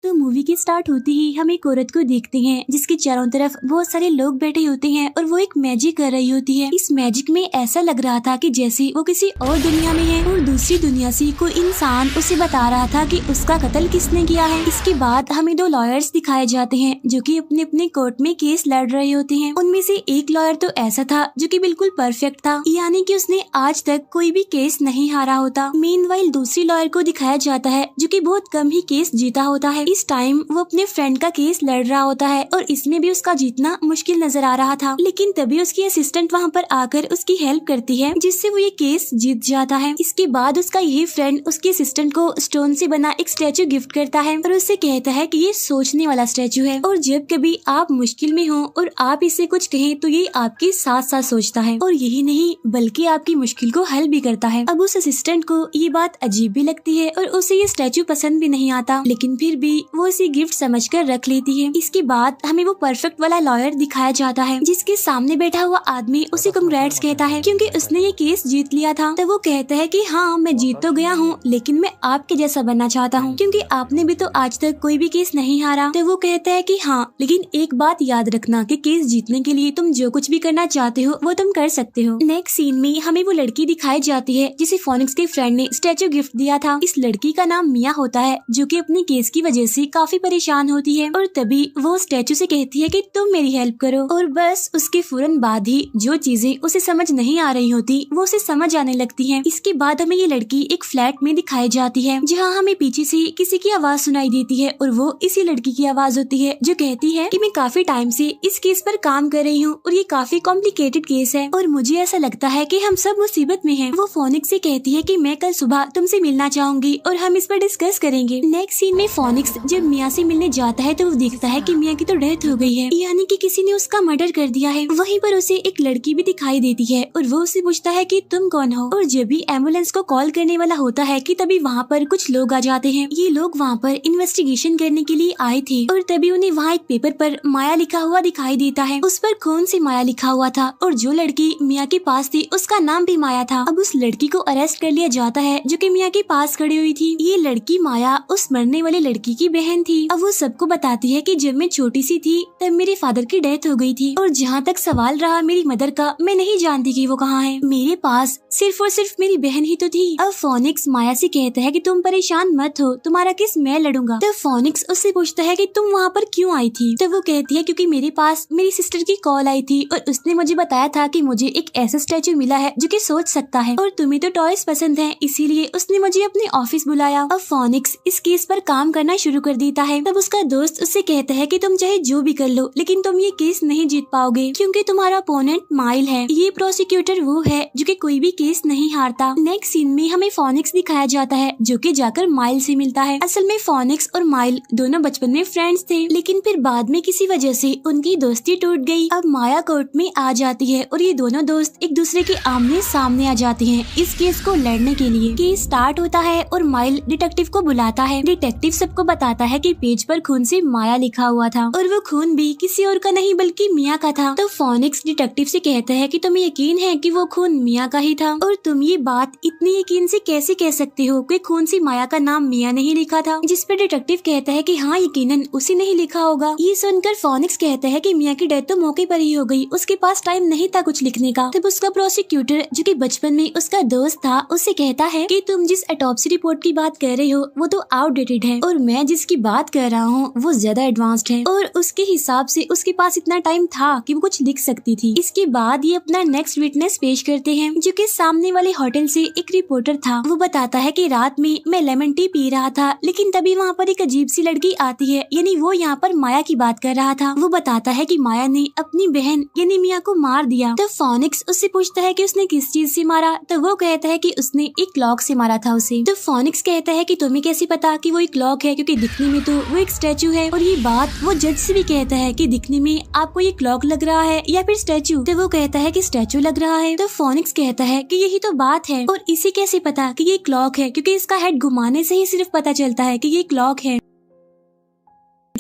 तो मूवी की स्टार्ट होती ही हम एक औरत को देखते हैं जिसके चारों तरफ बहुत सारे लोग बैठे होते हैं और वो एक मैजिक कर रही होती है। इस मैजिक में ऐसा लग रहा था कि जैसे वो किसी और दुनिया में है और दूसरी दुनिया से कोई इंसान उसे बता रहा था कि उसका कत्ल किसने किया है। इसके बाद हमें दो लॉयर्स दिखाए जाते हैं जो कि अपने अपने कोर्ट में केस लड़ रहे होते हैं। उनमें से एक लॉयर तो ऐसा था जो कि बिल्कुल परफेक्ट था, यानी कि उसने आज तक कोई भी केस नहीं हारा होता। मीनवाइल दूसरी लॉयर को दिखाया जाता है जो कि बहुत कम ही केस जीता होता है। इस टाइम वो अपने फ्रेंड का केस लड़ रहा होता है और इसमें भी उसका जीतना मुश्किल नजर आ रहा था, लेकिन तभी उसकी असिस्टेंट वहाँ पर आकर उसकी हेल्प करती है जिससे वो ये केस जीत जाता है। इसके बाद उसका यही फ्रेंड उसके असिस्टेंट को स्टोन से बना एक स्टैचू गिफ्ट करता है और उससे कहता है कि ये सोचने वाला स्टैचू है और जब कभी आप मुश्किल में हो और आप इसे कुछ कहें तो ये आपके साथ साथ सोचता है और यही नहीं बल्कि आपकी मुश्किल को हल भी करता है। अब उस असिस्टेंट को ये बात अजीब भी लगती है और उसे ये स्टैचू पसंद भी नहीं आता, लेकिन फिर भी वो इसे गिफ्ट समझकर रख लेती है। इसके बाद हमें वो परफेक्ट वाला लॉयर दिखाया जाता है जिसके सामने बैठा हुआ आदमी उसे कांग्रेट्स कहता है क्योंकि उसने ये केस जीत लिया था। तो वो कहता है कि हाँ मैं जीत तो गया हूँ लेकिन मैं आपके जैसा बनना चाहता हूँ क्योंकि आपने भी तो आज तक कोई भी केस नहीं हारा। तो वो कहता है कि हाँ लेकिन एक बात याद रखना कि केस जीतने के लिए तुम जो कुछ भी करना चाहते हो वो तुम कर सकते हो। नेक्स्ट सीन में हमें वो लड़की दिखाई जाती है जिसे फोनिक्स के फ्रेंड ने स्टैचू गिफ्ट दिया था। इस लड़की का नाम मिया होता है जो कि अपने केस की वजह से काफी परेशान होती है और तभी वो स्टैचू से कहती है कि तुम मेरी हेल्प करो और बस उसके फौरन बाद ही जो चीजें उसे समझ नहीं आ रही होती वो उसे समझ आने लगती हैं। इसके बाद हमें ये लड़की एक फ्लैट में दिखाई जाती है जहाँ हमें पीछे से किसी की आवाज सुनाई देती है और वो इसी लड़की की आवाज होती है जो कहती है कि मैं काफी टाइम से इस केस पर काम कर रही हूँ और ये काफी कॉम्प्लिकेटेड केस है और मुझे ऐसा लगता है कि हम सब मुसीबत में हैं। वो फोनिक्स से कहती है कि मैं कल सुबह तुमसे मिलना चाहूंगी और हम इस पर डिस्कस करेंगे। नेक्स्ट सीन में फोनिक्स जब मिया से मिलने जाता है तो वो देखता है कि मिया की तो डेथ हो गई है, यानी कि किसी ने उसका मर्डर कर दिया है। वहीं पर उसे एक लड़की भी दिखाई देती है और वो उसे पूछता है कि तुम कौन हो और जब भी एम्बुलेंस को कॉल करने वाला होता है कि तभी वहाँ पर कुछ लोग आ जाते हैं। ये लोग वहाँ पर इन्वेस्टिगेशन करने के लिए आए थे और तभी उन्हें वहाँ एक पेपर पर माया लिखा हुआ दिखाई देता है। उस पर खून से माया लिखा हुआ था और जो लड़की मिया के पास थी उसका नाम भी माया था। अब उस लड़की को अरेस्ट कर लिया जाता है जो कि मिया के पास खड़ी हुई थी। ये लड़की माया उस मरने वाली लड़की की बहन थी। अब वो सबको बताती है कि जब मैं छोटी सी थी तब मेरे फादर की डेथ हो गई थी और जहाँ तक सवाल रहा मेरी मदर का, मैं नहीं जानती कि वो कहाँ है। मेरे पास सिर्फ और सिर्फ मेरी बहन ही तो थी। अब फोनिक्स माया से कहता है कि तुम परेशान मत हो, तुम्हारा केस मैं लड़ूंगा। तो फोनिक्स उससे पूछता है कि तुम वहाँ पर क्यों आई थी। तो वो कहती है क्योंकि मेरे पास मेरी सिस्टर की कॉल आई थी और उसने मुझे बताया था कि मुझे एक ऐसा स्टैचू मिला है जो कि सोच सकता है और तुम्हें तो टॉयज पसंद है, इसीलिए उसने मुझे अपने ऑफिस बुलाया। अब फोनिक्स इस केस पर काम करना शुरू कर देता है। तब उसका दोस्त उससे कहता है कि तुम चाहे जो भी कर लो लेकिन तुम ये केस नहीं जीत पाओगे क्योंकि तुम्हारा अपोनेंट माइल है। ये प्रोसिक्यूटर वो है जो कि कोई भी केस नहीं हारता। नेक्स्ट सीन में हमें फोनिक्स दिखाया जाता है जो कि जाकर माइल से मिलता है। असल में फोनिक्स और माइल दोनों बचपन में फ्रेंड्स थे, लेकिन फिर बाद में किसी वजह से उनकी दोस्ती टूट गई। अब माया कोर्ट में आ जाती है और ये दोनों दोस्त एक दूसरे के आमने सामने आ जाते हैं इस केस को लड़ने के लिए। केस स्टार्ट होता है और माइल डिटेक्टिव को बुलाता है। डिटेक्टिव सबको बताता है कि पेज पर खून से माया लिखा हुआ था और वो खून भी किसी और का नहीं बल्कि मिया का था। तो फोनिक्स डिटेक्टिव से कहता है कि तुम्हें यकीन है कि वो खून मिया का ही था और तुम ये बात इतनी यकीन से कैसे कह सकते हो कि खून से माया का नाम मिया नहीं लिखा था। जिस पर डिटेक्टिव कहता है कि हाँ यकीनन उसी नहीं लिखा होगा। ये सुनकर फोनिक्स कहता है कि मिया की डेथ तो मौके पर ही हो गई, उसके पास टाइम नहीं था कुछ लिखने का। तब उसका प्रोसिक्यूटर जो कि बचपन में उसका दोस्त था उससे कहता है कि तुम जिस ऑटोप्सी रिपोर्ट की बात कर रहे हो वो तो आउटडेटेड है और मैं जिसकी बात कर रहा हूँ वो ज्यादा एडवांस्ड है और उसके हिसाब से उसके पास इतना टाइम था कि वो कुछ लिख सकती थी। इसके बाद ये अपना नेक्स्ट विटनेस पेश करते हैं जो कि सामने वाले होटल से एक रिपोर्टर था। वो बताता है कि रात में मैं लेमन टी पी रहा था लेकिन तभी वहाँ पर एक अजीब सी लड़की आती है, यानी वो यहाँ पर माया की बात कर रहा था। वो बताता है कि माया ने अपनी बहन यानी मिया को मार दिया। तो फोनिक्स उससे पूछता है कि उसने किस चीज से मारा। तो वो कहता है कि उसने एक क्लॉक से मारा था उसे। तो फोनिक्स कहता है कि तुम्हें कैसे पता कि वो एक क्लॉक है, क्योंकि दिखने में तो वो एक स्टैचू है। और ये बात वो जज से भी कहता है कि दिखने में आपको ये क्लॉक लग रहा है या फिर स्टैचू। तो वो कहता है कि स्टैचू लग रहा है। तो फोनिक्स कहता है कि यही तो बात है और इसे कैसे पता कि ये क्लॉक है, क्योंकि इसका हेड घुमाने से ही सिर्फ पता चलता है कि ये क्लॉक है।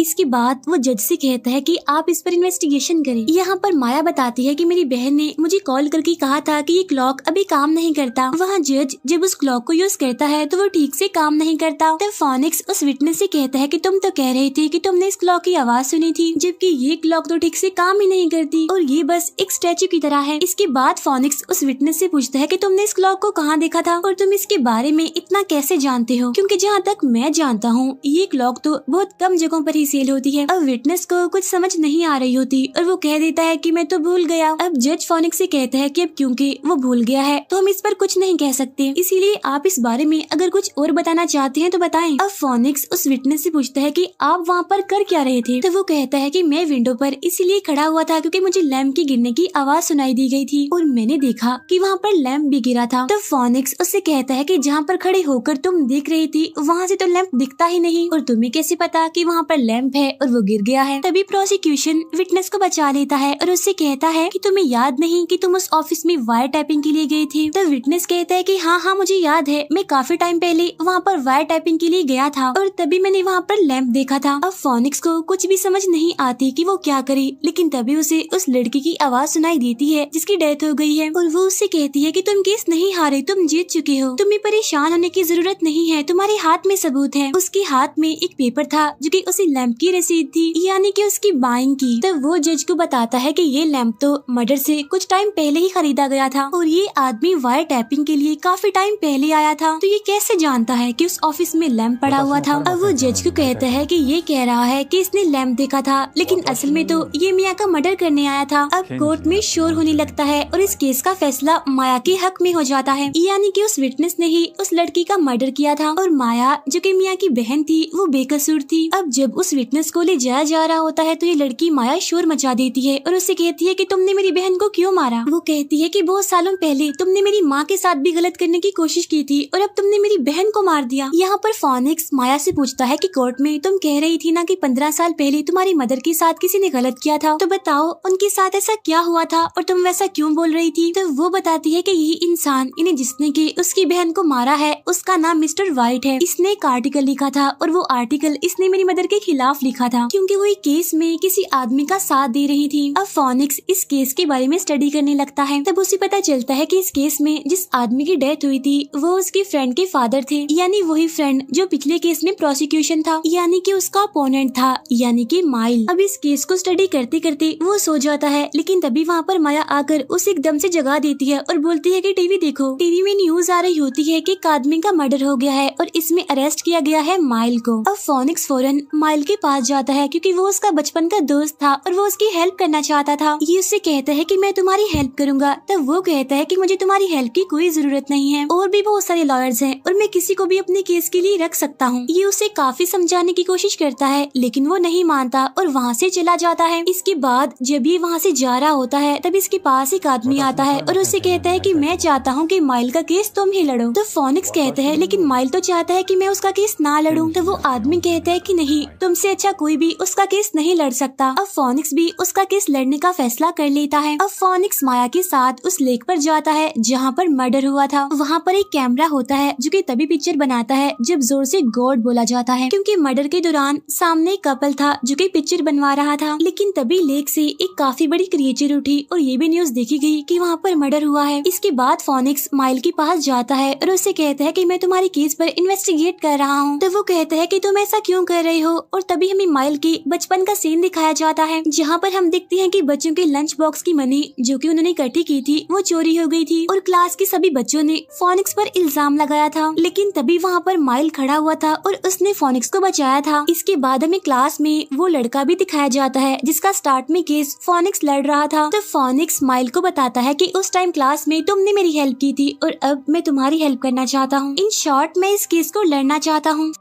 इसके बाद वो जज से कहता है कि आप इस पर इन्वेस्टिगेशन करें। यहाँ पर माया बताती है कि मेरी बहन ने मुझे कॉल करके कहा था कि ये क्लॉक अभी काम नहीं करता। वहाँ जज जब उस क्लॉक को यूज करता है तो वो ठीक से काम नहीं करता। तब फोनिक्स उस विटनेस से कहता है कि तुम तो कह रहे थे कि तुमने इस क्लॉक की आवाज सुनी थी, जबकि ये क्लॉक तो ठीक से काम ही नहीं करती और ये बस एक स्टैचू की तरह है। इसके बाद फोनिक्स उस विटनेस से पूछता है कि तुमने इस क्लॉक को कहाँ देखा था और तुम इसके बारे में इतना कैसे जानते हो, क्योंकि जहाँ तक मैं जानता हूँ ये क्लॉक तो बहुत कम जगहों पर ही सेल होती है। अब विटनेस को कुछ समझ नहीं आ रही होती और वो कह देता है कि मैं तो भूल गया। अब जज फोनिक्स से कहता है कि अब क्योंकि वो भूल गया है तो हम इस पर कुछ नहीं कह सकते, इसीलिए आप इस बारे में अगर कुछ और बताना चाहते हैं तो बताएं। अब फोनिक्स उस विटनेस से पूछता है कि आप वहाँ पर कर क्या रहे थे। तो वो कहता है कि मैं विंडो पर इसीलिए खड़ा हुआ था क्योंकि मुझे लैंप की गिरने की आवाज सुनाई दी गई थी और मैंने देखा कि वहाँ पर लैंप भी गिरा था। तो फोनिक्स उससे कहता है कि जहाँ पर खड़े होकर तुम देख रही थी वहाँ से तो लैंप दिखता ही नहीं और तुम्हें कैसे पता कि वहाँ पर लैंप है और वो गिर गया है। तभी प्रोसिक्यूशन विटनेस को बचा लेता है और उससे कहता है कि तुम्हें याद नहीं कि तुम उस ऑफिस में वायर टाइपिंग के लिए गए थे। तो विटनेस कहता है कि हाँ मुझे याद है, मैं काफी टाइम पहले वहाँ पर वायर टाइपिंग के लिए गया था और तभी मैंने वहाँ पर लैंप देखा था। अब फोनिक्स को कुछ भी समझ नहीं आती कि वो क्या करे, लेकिन तभी उसे उस लड़की की आवाज सुनाई देती है जिसकी डेथ हो गई है और वो उससे कहती है कि तुम केस नहीं हारे, तुम जीत चुके हो, तुम्हें परेशान होने की जरूरत नहीं है, तुम्हारे हाथ में सबूत है। उसके हाथ में एक पेपर था जो कि उसे लैंप की रसीद थी, यानी कि उसकी बाइंग की। तो वो जज को बताता है कि ये लैंप तो मर्डर से कुछ टाइम पहले ही खरीदा गया था और ये आदमी वायर टैपिंग के लिए काफी टाइम पहले आया था, तो ये कैसे जानता है कि उस ऑफिस में लैंप पड़ा हुआ था। अब वो जज को कहता है कि ये कह रहा है कि इसने लैंप देखा था, लेकिन असल में तो ये मिया का मर्डर करने आया था। अब कोर्ट में शोर होने लगता है और इस केस का फैसला माया के हक में हो जाता है, यानी कि उस विटनेस ने ही उस लड़की का मर्डर किया था और माया जो कि मिया की बहन थी वो बेकसूर थी। अब जब उस विटनेस को ले जाया जा रहा होता है तो ये लड़की माया शोर मचा देती है और उससे कहती है कि तुमने मेरी बहन को क्यों मारा। वो कहती है कि बहुत सालों पहले तुमने मेरी माँ के साथ भी गलत करने की कोशिश की थी और अब तुमने मेरी बहन को मार दिया। यहाँ पर फोनिक्स माया से पूछता है कि कोर्ट में तुम कह रही थी ना कि 15 साल पहले तुम्हारी मदर के साथ किसी ने गलत किया था, तो बताओ उनके साथ ऐसा क्या हुआ था और तुम वैसा क्यों बोल रही थी। तो वो बताती है कि ये इंसान इन्हें जिसने की उसकी बहन को मारा है उसका नाम मिस्टर वाइट है। इसने एक आर्टिकल लिखा था और वो आर्टिकल इसने मेरी मदर के खिलाफ लिखा था क्योंकि वो एक केस में किसी आदमी का साथ दे रही थी। अब फोनिक्स इस केस के बारे में स्टडी करने लगता है। तब उसे पता चलता है कि इस केस में जिस आदमी की डेथ हुई थी वो उसके फ्रेंड के फादर थे, यानी वही फ्रेंड जो पिछले केस में प्रोसिक्यूशन था, यानी कि उसका अपोनेंट था, यानी कि माइल। अब इस केस को स्टडी करते करते वो सो जाता है, लेकिन तभी वहाँ पर माया आकर उसे एकदम से जगा देती है और बोलती है कि टीवी देखो। टीवी में न्यूज आ रही होती है कि एक आदमी का मर्डर हो गया है और इसमें अरेस्ट किया गया है माइल को। अब फोनिक्स फौरन माइल के पास जाता है क्योंकि वो उसका बचपन का दोस्त था और वो उसकी हेल्प करना चाहता था। ये उससे कहता है कि मैं तुम्हारी हेल्प करूंगा। तब वो कहता है कि मुझे तुम्हारी हेल्प की कोई जरूरत नहीं है, और भी बहुत सारे लॉयर्स हैं और मैं किसी को भी अपने केस के लिए रख सकता हूँ। ये उसे काफी समझाने की कोशिश करता है, लेकिन वो नहीं मानता और वहाँ से चला जाता है। इसके बाद जब ये वहाँ से जा रहा होता है तब इसके पास एक आदमी आता है और उससे कहता है कि मैं चाहता हूँ कि माइल का केस तुम ही लड़ो। तो फोनिक्स कहता है लेकिन माइल तो चाहता है कि मैं उसका केस ना लड़ूं। तो वो आदमी कहता है कि नहीं, तुमसे अच्छा कोई भी उसका केस नहीं लड़ सकता। अब फोनिक्स भी उसका केस लड़ने का फैसला कर लेता है। अब फोनिक्स माया के साथ उस लेक पर जाता है जहाँ पर मर्डर हुआ था। वहाँ पर एक कैमरा होता है जो कि तभी पिक्चर बनाता है जब जोर से गॉड बोला जाता है, क्योंकि मर्डर के दौरान सामने एक कपल था जो कि पिक्चर बनवा रहा था। लेकिन तभी लेक से एक काफी बड़ी क्रिएचर उठी और ये भी न्यूज देखी गई कि वहाँ पर मर्डर हुआ है। इसके बाद फोनिक्स माइल के पास जाता है और उससे कहता है कि मैं तुम्हारे केस पर इन्वेस्टिगेट कर रहा हूँ। तो वो कहता है कि तुम ऐसा क्यों कर रहे हो, और तभी हमें माइल के बचपन का सीन दिखाया जाता है जहाँ पर हम देखते हैं कि बच्चों के लंच बॉक्स की मनी जो कि उन्होंने इकट्ठी की थी वो चोरी हो गई थी और क्लास के सभी बच्चों ने फोनिक्स पर इल्जाम लगाया था। लेकिन तभी वहाँ पर माइल खड़ा हुआ था और उसने फोनिक्स को बचाया था। इसके बाद हमें क्लास में वो लड़का भी दिखाया जाता है जिसका स्टार्ट में केस फोनिक्स लड़ रहा था। तो फोनिक्स माइल को बताता है कि उस टाइम क्लास में तुमने मेरी हेल्प की थी और अब मैं तुम्हारी हेल्प करना चाहता हूँ। इन शॉर्ट मैं इस केस को लड़ना चाहता हूँ।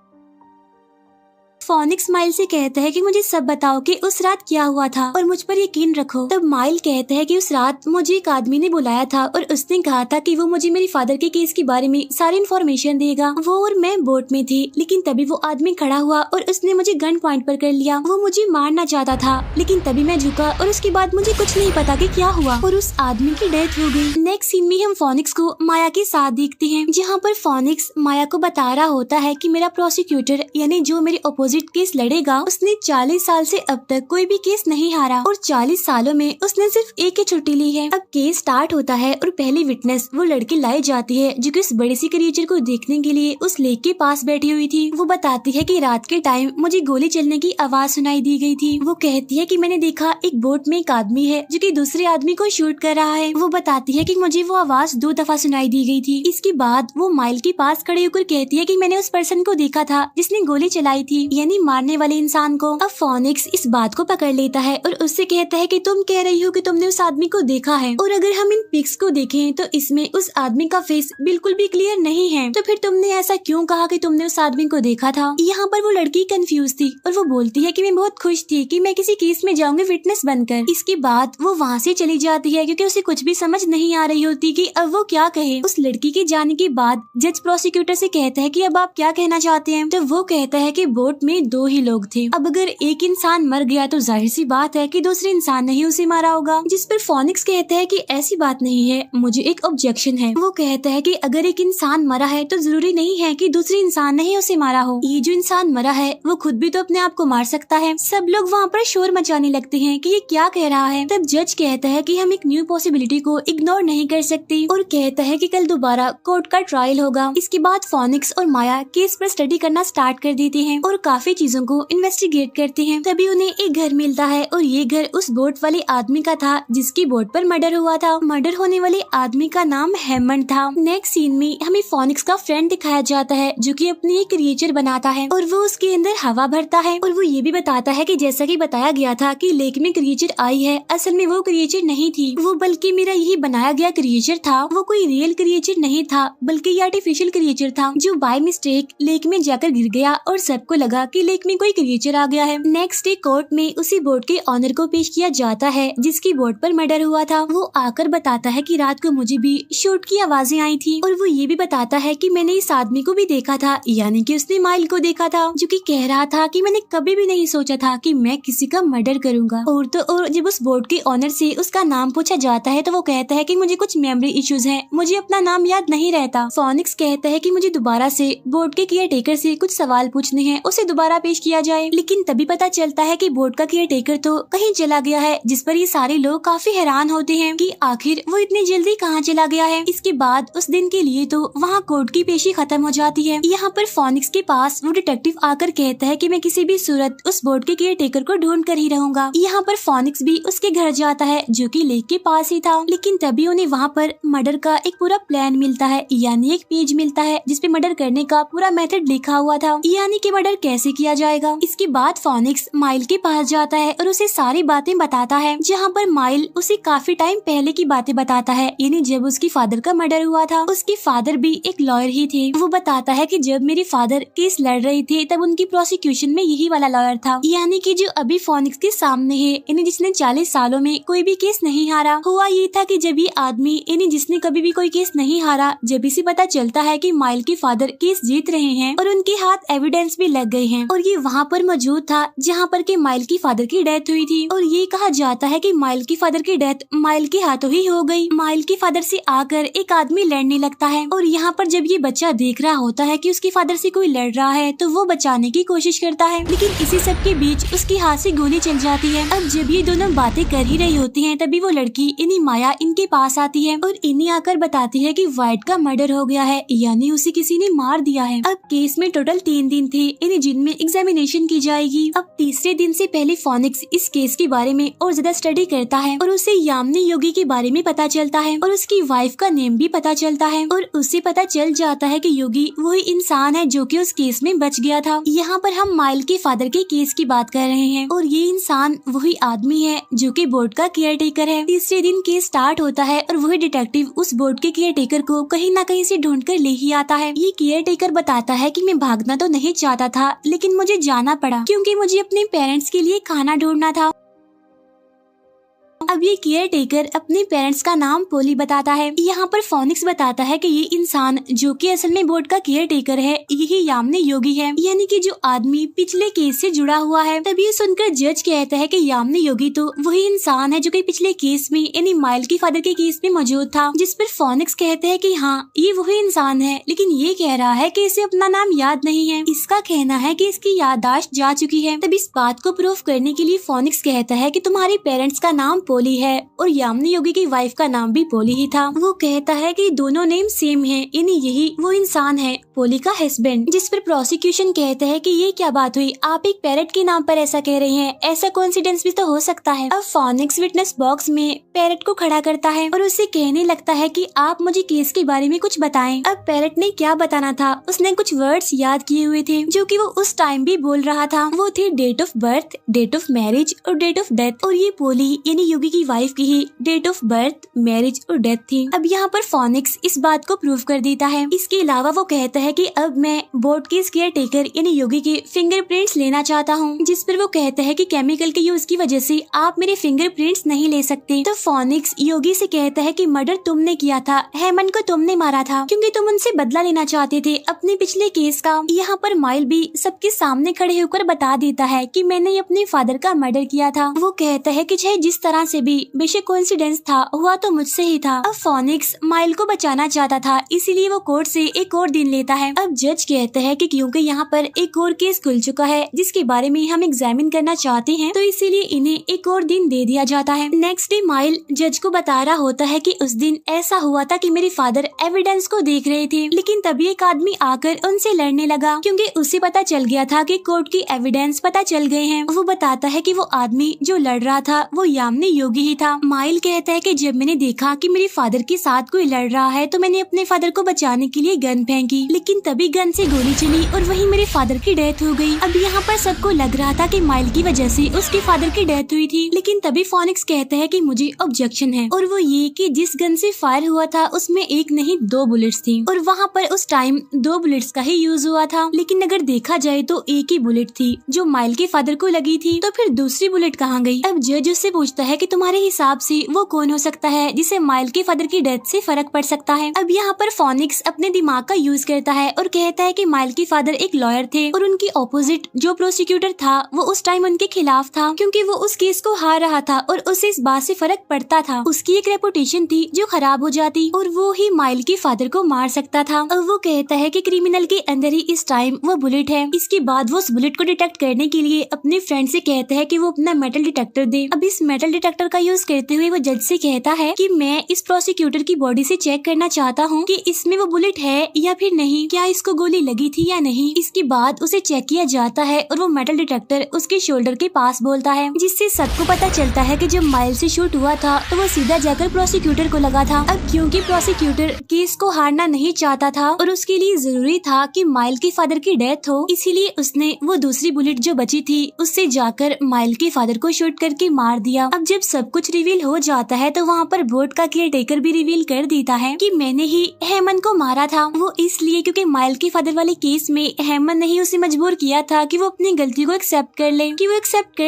फोनिक्स माइल से कहता है कि मुझे सब बताओ कि उस रात क्या हुआ था और मुझ पर यकीन रखो। तब माइल कहता है कि उस रात मुझे एक आदमी ने बुलाया था और उसने कहा था कि वो मुझे मेरे फादर के केस के बारे में सारी इन्फॉर्मेशन देगा। वो और मैं बोट में थी, लेकिन तभी वो आदमी खड़ा हुआ और उसने मुझे गन पॉइंट पर कर लिया। वो मुझे मारना चाहता था, लेकिन तभी मैं झुका और उसके बाद मुझे कुछ नहीं पता कि क्या हुआ और उस आदमी की डेथ हो गई। नेक्स्ट सीन में हम फोनिक्स को माया के साथ देखते हैं, जहाँ पर फोनिक्स माया को बता रहा होता है कि मेरा प्रोसिक्यूटर यानी जो मेरे अपोजिट डिपॉजिट केस लड़ेगा, उसने 40 साल से अब तक कोई भी केस नहीं हारा और 40 सालों में उसने सिर्फ एक ही छुट्टी ली है। अब केस स्टार्ट होता है और पहली विटनेस वो लड़की लाई जाती है जो कि उस बड़ी सी क्रिएचर को देखने के लिए उस लेक के पास बैठी हुई थी। वो बताती है कि रात के टाइम मुझे गोली चलने की आवाज सुनाई दी गई थी। वो कहती है कि मैंने देखा एक बोट में एक आदमी है जो कि दूसरे आदमी को शूट कर रहा है। वो बताती है कि मुझे वो आवाज 2 दफा सुनाई दी गई थी। इसके बाद वो माइल के पास खड़े होकर कहती है कि मैंने उस पर्सन को देखा था जिसने गोली चलाई थी, यानी मारने वाले इंसान को। अब फोनिक्स इस बात को पकड़ लेता है और उससे कहता है कि तुम कह रही हो कि तुमने उस आदमी को देखा है, और अगर हम इन पिक्स को देखें तो इसमें उस आदमी का फेस बिल्कुल भी क्लियर नहीं है, तो फिर तुमने ऐसा क्यों कहा कि तुमने उस आदमी को देखा था। यहाँ पर वो लड़की कंफ्यूज थी और वो बोलती है कि मैं बहुत खुश थी कि मैं किसी केस में जाऊंगी विटनेस बनकर। इसके बाद वो वहाँ से चली जाती है क्योंकि उसे कुछ भी समझ नहीं आ रही होती कि अब वो क्या कहे। उस लड़की के जाने के बाद जज प्रोसिक्यूटर से कहता है कि अब आप क्या कहना चाहते हैं। तो वो कहता है कि बोट में 2 ही लोग थे, अब अगर एक इंसान मर गया तो जाहिर सी बात है कि दूसरे इंसान ने ही उसे मारा होगा। जिस पर फोनिक्स कहता है कि ऐसी बात नहीं है, मुझे एक ऑब्जेक्शन है। वो कहता है कि अगर एक इंसान मरा है तो जरूरी नहीं है कि दूसरे इंसान ने ही उसे मारा हो। ये जो इंसान मरा है वो खुद भी तो अपने आप को मार सकता है। सब लोग वहाँ पर शोर मचाने लगते हैं कि ये क्या कह रहा है। तब जज कहता है कि हम एक न्यू पॉसिबिलिटी को इग्नोर नहीं कर सकते और कहता है कि कल दोबारा कोर्ट का ट्रायल होगा। इसके बाद फोनिक्स और माया केस पर स्टडी करना स्टार्ट कर देते हैं और काफी चीजों को इन्वेस्टिगेट करते हैं। तभी उन्हें एक घर मिलता है और ये घर उस बोट वाले आदमी का था जिसकी बोट पर मर्डर हुआ था। मर्डर होने वाले आदमी का नाम हेमंड था। नेक्स्ट सीन में हमें फोनिक्स का फ्रेंड दिखाया जाता है जो कि अपनी एक क्रिएचर बनाता है और वो उसके अंदर हवा भरता है और वो ये भी बताता है कि जैसा कि बताया गया था कि लेक में क्रिएचर आई है, असल में वो क्रिएचर नहीं थी, वो बल्कि मेरा यही बनाया गया क्रिएचर था। वो कोई रियल क्रिएचर नहीं था बल्कि ये आर्टिफिशियल क्रिएचर था जो बाय मिस्टेक लेक में जाकर गिर गया और सबको लगा कि लेक में कोई क्रिएचर आ गया है। नेक्स्ट डे कोर्ट में उसी बोट के ऑनर को पेश किया जाता है जिसकी बोट पर मर्डर हुआ था। वो आकर बताता है कि रात को मुझे भी शूट की आवाजें आई थी और वो ये भी बताता है कि मैंने इस आदमी को भी देखा था, यानी कि उसने माइल को देखा था जो कि कह रहा था कि मैंने कभी भी नहीं सोचा था कि मैं किसी का मर्डर करूंगा। और तो और जब उस बोट के ऑनर से उसका नाम पूछा जाता है तो वो कहता है कि मुझे कुछ मेमोरी इश्यूज हैं, मुझे अपना नाम याद नहीं रहता। फोनिक्स कहता है कि मुझे दोबारा से बोट के केयर टेकर से कुछ सवाल पूछने हैं, उसे दोबारा पेश किया जाए। लेकिन तभी पता चलता है कि बोट का केयर टेकर तो कहीं चला गया है, जिस पर ये सारे लोग काफी हैरान होते हैं कि आखिर वो इतनी जल्दी कहाँ चला गया है। इसके बाद उस दिन के लिए तो वहाँ कोर्ट की पेशी खत्म हो जाती है। यहाँ पर फोनिक्स के पास वो डिटेक्टिव आकर कहता है कि मैं किसी भी सूरत उस बोट के केयर टेकर को ढूंढ कर ही रहूंगा। यहाँ पर फोनिक्स भी उसके घर जाता है जो कि लेक के पास ही था, लेकिन तभी उन्हें वहाँ पर मर्डर का एक पूरा प्लान मिलता है, यानी एक पेज मिलता है जिसपे मर्डर करने का पूरा मेथड लिखा हुआ था, यानी कि मर्डर कैसे किया जाएगा। इसके बाद फोनिक्स माइल के पास जाता है और उसे सारी बातें बताता है, जहाँ पर माइल उसे काफी टाइम पहले की बातें बताता है, यानी जब उसकी फादर का मर्डर हुआ था। उसके फादर भी एक लॉयर ही थे। वो बताता है कि जब मेरे फादर केस लड़ रहे थे तब उनकी प्रोसिक्यूशन में यही वाला लॉयर था, यानी कि जो अभी फोनिक्स के सामने है, यानी जिसने 40 सालों में कोई भी केस नहीं हारा। हुआ ये था कि जब ये आदमी, यानी जिसने कभी भी कोई केस नहीं हारा, जब इसे पता चलता है कि माइल के फादर केस जीत रहे हैं और उनके हाथ एविडेंस भी लग गए हैं, और ये वहाँ पर मौजूद था जहाँ पर के माइल की फादर की डेथ हुई थी। और ये कहा जाता है कि माइल की फादर की डेथ माइल के हाथों ही हो गई। माइल के फादर से आकर एक आदमी लड़ने लगता है और यहाँ पर जब ये बच्चा देख रहा होता है कि उसके फादर से कोई लड़ रहा है तो वो बचाने की कोशिश करता है, लेकिन इसी सब के बीच उसके हाथ से गोली चल जाती है। अब जब ये दोनों बातें कर ही रही होती हैं तभी वो लड़की इन्हीं माया इनके पास आती है और इन्हीं आकर बताती है कि वाइट का मर्डर हो गया है, यानी उसे किसी ने मार दिया है। अब केस में टोटल 3 दिन थे, इन्हें जिनमें एग्जामिनेशन की जाएगी। अब तीसरे दिन से पहले फोनिक्स इस केस के बारे में और ज्यादा स्टडी करता है और उसे यामिनी योगी के बारे में पता चलता है और उसकी वाइफ का नेम भी पता चलता है और उससे पता चल जाता है कि योगी वही इंसान है जो कि उस केस में बच गया था। यहाँ पर हम माइल के फादर के केस की बात कर रहे हैं और ये इंसान वही आदमी है जो कि बोट का केयर टेकर है। तीसरे दिन केस स्टार्ट होता है और वही डिटेक्टिव उस बोट के केयर टेकर को कहीं न कहीं से ढूंढ कर ले ही आता है। ये केयर टेकर बताता है कि मैं भागना तो नहीं चाहता था, लेकिन मुझे जाना पड़ा क्योंकि मुझे अपने पेरेंट्स के लिए खाना ढूंढना था। अब ये केयर टेकर अपने पेरेंट्स का नाम पोली बताता है। यहाँ पर फोनिक्स बताता है कि ये इंसान जो कि असल में बोर्ड का केयर टेकर है यही यामने योगी है, यानी कि जो आदमी पिछले केस से जुड़ा हुआ है। तभी सुनकर जज कहता है कि यामने योगी तो वही इंसान है जो कि पिछले केस में यानी माइल के फादर के केस में मौजूद था। जिस पर फोनिक्स कहते हैं कि हाँ ये वही इंसान है, लेकिन ये कह रहा है कि इसे अपना नाम याद नहीं है। इसका कहना है कि इसकी याददाश्त जा चुकी है। तब इस बात को प्रूव करने के लिए फोनिक्स कहता है कि तुम्हारे पेरेंट्स का नाम पोली है और यामने योगी की वाइफ का नाम भी पोली ही था। वो कहता है कि दोनों नेम सेम है, यानी यही वो इंसान है, पोली का हस्बैंड। जिस पर प्रोसिक्यूशन कहता है कि ये क्या बात हुई, आप एक पैरट के नाम पर ऐसा कह रहे हैं, ऐसा कोइंसिडेंस भी तो हो सकता है। अब फोनिक्स विटनेस बॉक्स में पैरट को खड़ा करता है और उससे कहने लगता है कि आप मुझे केस के बारे में कुछ बताएं। अब पैरट ने क्या बताना था, उसने कुछ वर्ड्स याद किए हुए थे जो कि वो उस टाइम भी बोल रहा था। वो थे date of birth, date of marriage और डेट ऑफ डेथ। और ये पोली यानी योगी की वाइफ की ही डेट ऑफ बर्थ, मैरिज और डेथ थी। अब यहाँ पर फोनिक्स इस बात को प्रूव कर देता है। इसके अलावा वो कहता है कि अब मैं बोर्ड के केयर टेकर यानी योगी के फिंगरप्रिंट्स लेना चाहता हूँ। जिस पर वो कहता है कि केमिकल के यूज की वजह से आप मेरे फिंगरप्रिंट्स नहीं ले सकते। तो फोनिक्स योगी से कहता है कि मर्डर तुमने किया था, हेमंत को तुमने मारा था क्योंकि तुम उनसे बदला लेना चाहते थे अपने पिछले केस का। यहाँ पर माइल भी सबके सामने खड़े होकर बता देता है कि मैंने अपने फादर का मर्डर किया था। वो कहता है कि चाहे जिस तरह से भी बेशक कोइंसिडेंस था, हुआ तो मुझसे ही था। अब फोनिक्स माइल को बचाना चाहता था, इसीलिए वो कोर्ट से एक और दिन लेता है। अब जज कहता है कि क्योंकि यहाँ पर एक और केस खुल चुका है जिसके बारे में हम एग्जामिन करना चाहते हैं, तो इसीलिए इन्हें एक और दिन दे दिया जाता है। नेक्स्ट डे माइल जज को बता रहा होता है कि उस दिन ऐसा हुआ था कि मेरे फादर एविडेंस को देख रहे थे, लेकिन तभी एक आदमी आकर उनसे लड़ने लगा क्योंकि उसे पता चल गया था कि कोर्ट की एविडेंस पता चल गए हैं। वो बताता है कि वो आदमी जो लड़ रहा था वो यामने योगी ही था। माइल कहता है कि जब मैंने देखा कि मेरे फादर के साथ कोई लड़ रहा है तो मैंने अपने फादर को बचाने के लिए गन फेंकी, लेकिन तभी गन से गोली चली और वहीं मेरे फादर की डेथ हो गई। अब यहाँ पर सबको लग रहा था कि माइल की वजह से उसके फादर की डेथ हुई थी, लेकिन तभी फोनिक्स कहता है कि मुझे ऑब्जेक्शन है, और वो ये कि जिस गन से फायर हुआ था उसमें एक नहीं 2 बुलेट्स थी और वहाँ पर उस टाइम 2 बुलेट्स का ही यूज हुआ था। लेकिन अगर देखा जाए तो एक ही बुलेट थी जो माइल के फादर को लगी थी, तो फिर दूसरी बुलेट कहाँ गई। अब जज उससे पूछता है कि तुम्हारे हिसाब से वो कौन हो सकता है जिसे माइल के फादर की डेथ से फर्क पड़ सकता है। अब यहाँ पर फोनिक्स अपने दिमाग का यूज करता है और कहता है कि माइल के फादर एक लॉयर थे और उनकी ऑपोजिट जो प्रोसिक्यूटर था वो उस टाइम उनके खिलाफ था क्योंकि वो उस केस को हार रहा था और उसे इस बात से फर्क पड़ता था, उसकी एक रेपुटेशन थी जो खराब हो जाती और वो ही माइल के फादर को मार सकता था। अब वो कहता है कि क्रिमिनल के अंदर ही इस टाइम वो बुलेट है। इसके बाद वो उस बुलेट को डिटेक्ट करने के लिए अपने फ्रेंड से कहता है कि वो अपना मेटल डिटेक्टर दे। अब इस मेटल डिटेक्टर का यूज करते हुए वो जज से कहता है कि मैं इस प्रोसिक्यूटर की बॉडी से चेक करना चाहता हूँ कि इसमें वो बुलेट है या फिर नहीं, क्या इसको गोली लगी थी या नहीं। इसके बाद उसे चेक किया जाता है और वो मेटल डिटेक्टर उसके शोल्डर के पास बोलता है, जिससे सबको पता चलता है कि जब माइल से शूट हुआ था तो वो सीधा जाकर प्रोसिक्यूटर को लगा था। अब क्योंकि प्रोसिक्यूटर केस को हारना नहीं चाहता था और उसके लिए जरूरी था कि माइल के फादर की डेथ हो, इसीलिए उसने वो दूसरी बुलेट जो बची थी उससे जाकर माइल के फादर को शूट करके मार दिया। अब जब सब कुछ रिवील हो जाता है तो वहाँ पर बोर्ड का केयर टेकर भी रिवील कर देता है कि मैंने ही हेमंत को मारा था। वो इसलिए क्योंकि माइल के फादर वाले केस में हेमंत ने ही उसे मजबूर किया था कि वो अपनी गलती को एक्सेप्ट कर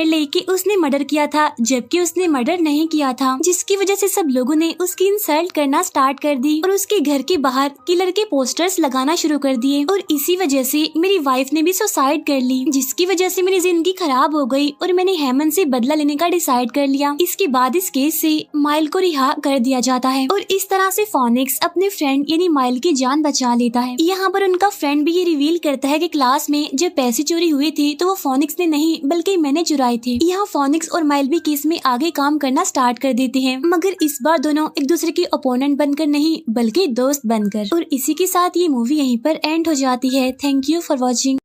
ले कि उसने मर्डर किया था, जबकि उसने मर्डर नहीं किया था, जिसकी वजह से सब लोगों ने उसकी इंसल्ट करना स्टार्ट कर दी और उसके घर के बाहर किलर के पोस्टर्स लगाना शुरू कर दिए। और इसी वजह से मेरी वाइफ ने भी सुसाइड कर ली, जिसकी वजह से मेरी जिंदगी खराब हो गई और मैंने हेमंत से बदला लेने का डिसाइड कर लिया। इसके बाद इस केस से माइल को रिहा कर दिया जाता है और इस तरह से फोनिक्स अपने फ्रेंड यानी माइल की जान बचा लेता है। यहाँ पर उनका फ्रेंड भी ये रिवील करता है कि क्लास में जब पैसे चोरी हुए थे तो वो फोनिक्स ने नहीं बल्कि मैंने चुराए थे। यहाँ फोनिक्स और माइल भी केस में आगे काम करना स्टार्ट कर देते हैं, मगर इस बार दोनों एक दूसरे के ओपोनेंट बनकर नहीं बल्कि दोस्त बनकर। और इसी के साथ ये मूवी यहीं पर एंड हो जाती है। Thank you for watching.